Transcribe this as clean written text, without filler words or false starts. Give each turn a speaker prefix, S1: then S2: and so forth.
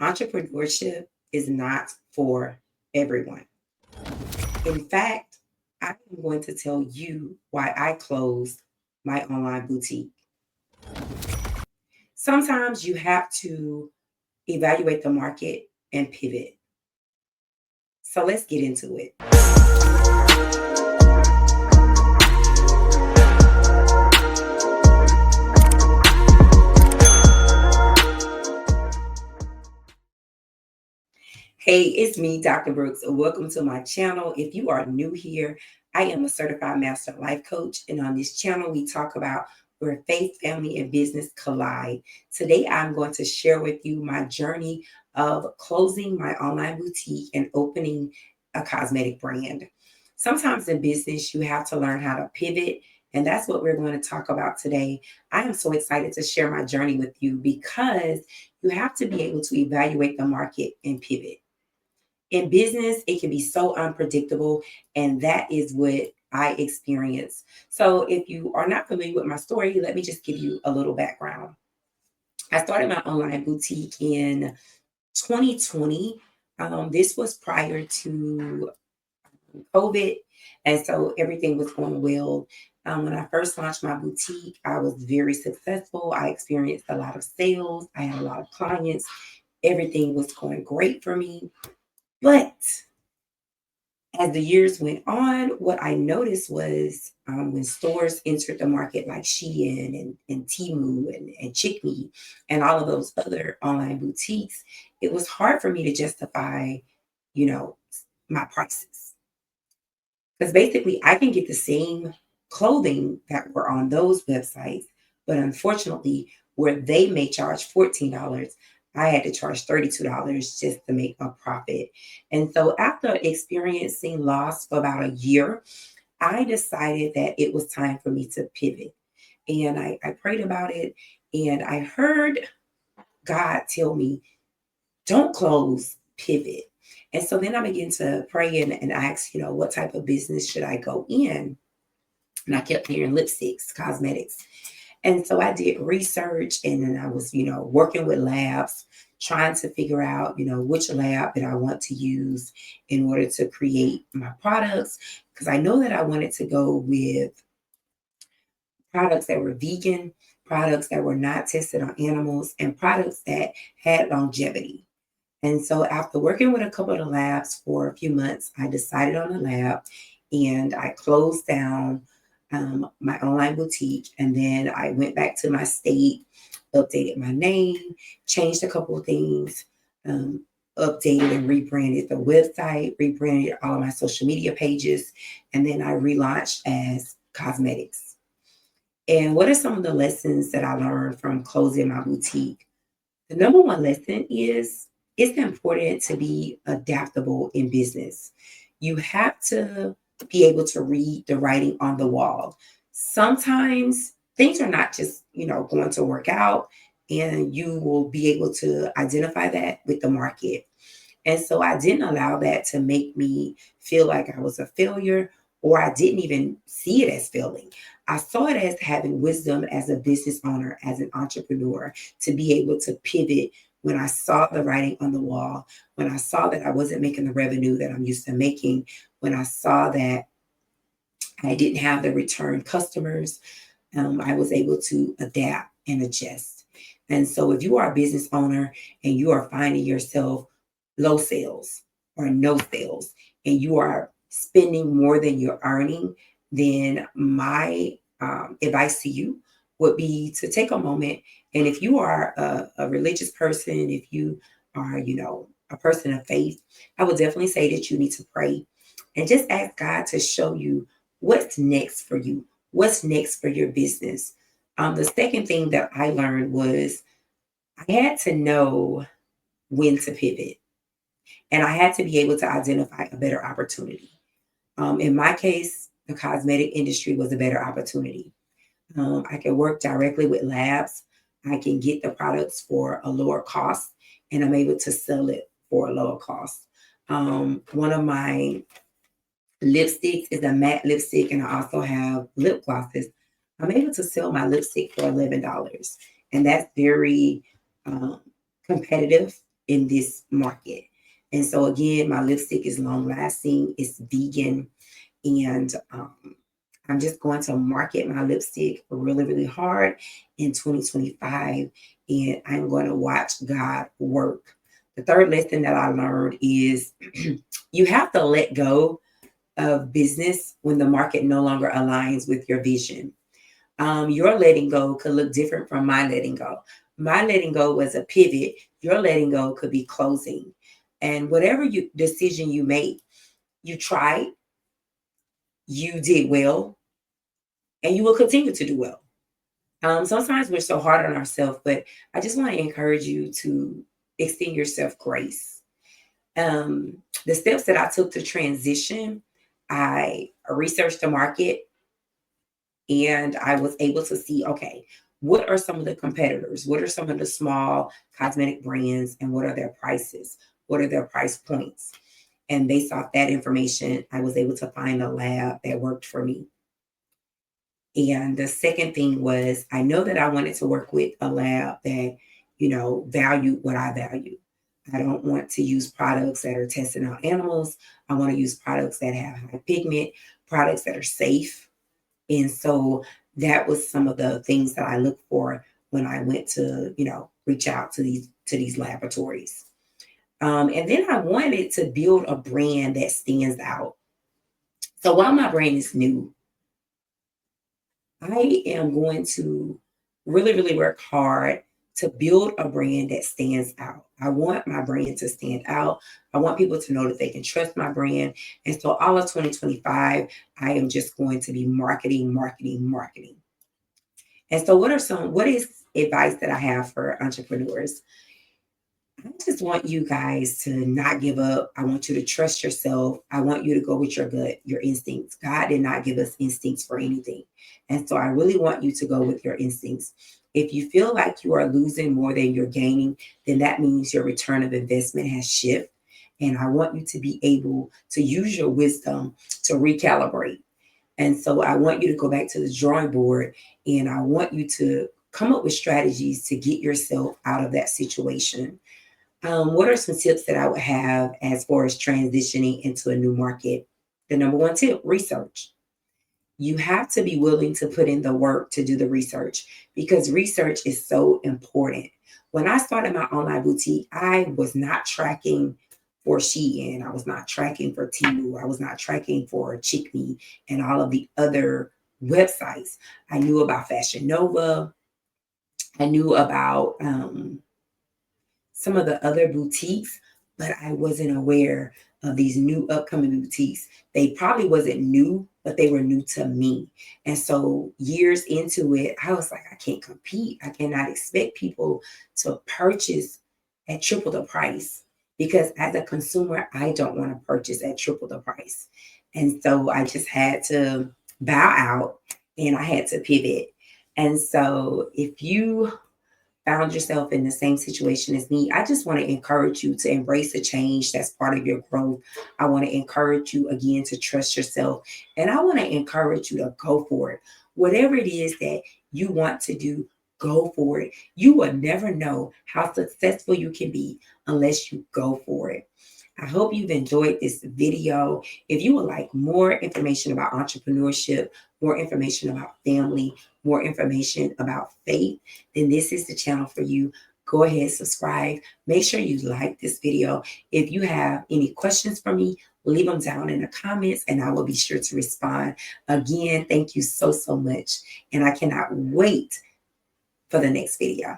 S1: Entrepreneurship is not for everyone. In fact, I am going to tell you why I closed my online boutique. Sometimes you have to evaluate the market and pivot. So let's get into it. Hey, it's me, Dr. Brooks. Welcome to my channel. If you are new here, I am a certified master life coach. And on this channel, we talk about where faith, family, and business collide. Today, I'm going to share with you my journey of closing my online boutique and opening a cosmetic brand. Sometimes in business, you have to learn how to pivot. And that's what we're going to talk about today. I am so excited to share my journey with you because you have to be able to evaluate the market and pivot. In business, it can be so unpredictable, and that is what I experienced. So, if you are not familiar with my story, let me just give you a little background. I started my online boutique in 2020. This was prior to COVID, and so everything was going well. When I first launched my boutique, I was very successful. I experienced a lot of sales, I had a lot of clients, everything was going great for me. But as the years went on, what I noticed was when stores entered the market like Shein and Temu and Chick Me and all of those other online boutiques, it was hard for me to justify, you know, my prices. Because basically, I can get the same clothing that were on those websites, but unfortunately, where they may charge $14, I had to charge $32 just to make a profit. And so, after experiencing loss for about a year, I decided that it was time for me to pivot. And I prayed about it, and I heard God tell me, don't close, pivot. And so then I began to pray and ask, what type of business should I go in? And I kept hearing lipsticks, cosmetics. And so I did research and then I was, working with labs, trying to figure out, which lab that I want to use in order to create my products. Because I know that I wanted to go with products that were vegan, products that were not tested on animals, and products that had longevity. And so after working with a couple of the labs for a few months, I decided on a lab and I closed down my online boutique. And then I went back to my state, updated my name, changed a couple of things, um, updated and rebranded the website, rebranded all of my social media pages, and then I relaunched as cosmetics. And what are some of the lessons that I learned from closing my boutique? The number one lesson is it's important to be adaptable in business. You have to be able to read the writing on the wall. Sometimes things are not just, going to work out, and you will be able to identify that with the market. And so I didn't allow that to make me feel like I was a failure, or I didn't even see it as failing. I saw it as having wisdom as a business owner, as an entrepreneur, to be able to pivot when I saw the writing on the wall, when I saw that I wasn't making the revenue that I'm used to making, when I saw that I didn't have the return customers. I was able to adapt and adjust. And so, if you are a business owner and you are finding yourself low sales or no sales, and you are spending more than you're earning, then my advice to you would be to take a moment. And if you are a religious person, if you are, a person of faith, I would definitely say that you need to pray and just ask God to show you what's next for you, what's next for your business. The second thing that I learned was I had to know when to pivot, and I had to be able to identify a better opportunity. In my case, the cosmetic industry was a better opportunity. I can work directly with labs. I can get the products for a lower cost, and I'm able to sell it for a lower cost. One of my lipsticks is a matte lipstick, and I also have lip glosses. I'm able to sell my lipstick for $11, and that's very um, competitive in this market. And so again, my lipstick is long lasting, it's vegan, and I'm just going to market my lipstick really, really hard in 2025, and I'm going to watch God work. The third lesson that I learned is you have to let go of business when the market no longer aligns with your vision. Your letting go could look different from my letting go. My letting go was a pivot. Your letting go could be closing. And whatever decision you make, you tried, you did well, and you will continue to do well. Sometimes we're so hard on ourselves, but I just want to encourage you to extend yourself grace. The steps that I took to transition, I researched the market, and I was able to see, okay, what are some of the competitors? What are some of the small cosmetic brands, and what are their prices? What are their price points? And based off that information, I was able to find a lab that worked for me. And the second thing was, I know that I wanted to work with a lab that, valued what I value. I don't want to use products that are tested on animals. I want to use products that have high pigment, products that are safe. And so that was some of the things that I looked for when I went to, reach out to these laboratories. And then I wanted to build a brand that stands out. So while my brand is new, I am going to really, really work hard to build a brand that stands out. I want my brand to stand out. I want people to know that they can trust my brand. And so all of 2025, I am just going to be marketing, marketing, marketing. And so what is advice that I have for entrepreneurs? I just want you guys to not give up. I want you to trust yourself. I want you to go with your gut, your instincts. God did not give us instincts for anything. And so I really want you to go with your instincts. If you feel like you are losing more than you're gaining, then that means your return of investment has shifted. And I want you to be able to use your wisdom to recalibrate. And so I want you to go back to the drawing board, and I want you to come up with strategies to get yourself out of that situation. What are some tips that I would have as far as transitioning into a new market? The number one tip: research. You have to be willing to put in the work to do the research, because research is so important. When I started my online boutique, I was not tracking for Shein. I was not tracking for Temu. I was not tracking for Chick Me and all of the other websites. I knew about Fashion Nova. I knew about some of the other boutiques, but I wasn't aware of these new upcoming boutiques. They probably wasn't new, but they were new to me. And so years into it, I was like, I can't compete. I cannot expect people to purchase at triple the price, because as a consumer, I don't want to purchase at triple the price. And so I just had to bow out, and I had to pivot. And so if you found yourself in the same situation as me, I just want to encourage you to embrace the change that's part of your growth. I want to encourage you again to trust yourself. And I want to encourage you to go for it. Whatever it is that you want to do, go for it. You will never know how successful you can be unless you go for it. I hope you've enjoyed this video. If you would like more information about entrepreneurship, more information about family, more information about faith, then this is the channel for you. Go ahead, subscribe. Make sure you like this video. If you have any questions for me, leave them down in the comments and I will be sure to respond. Again, thank you so, so much. And I cannot wait for the next video.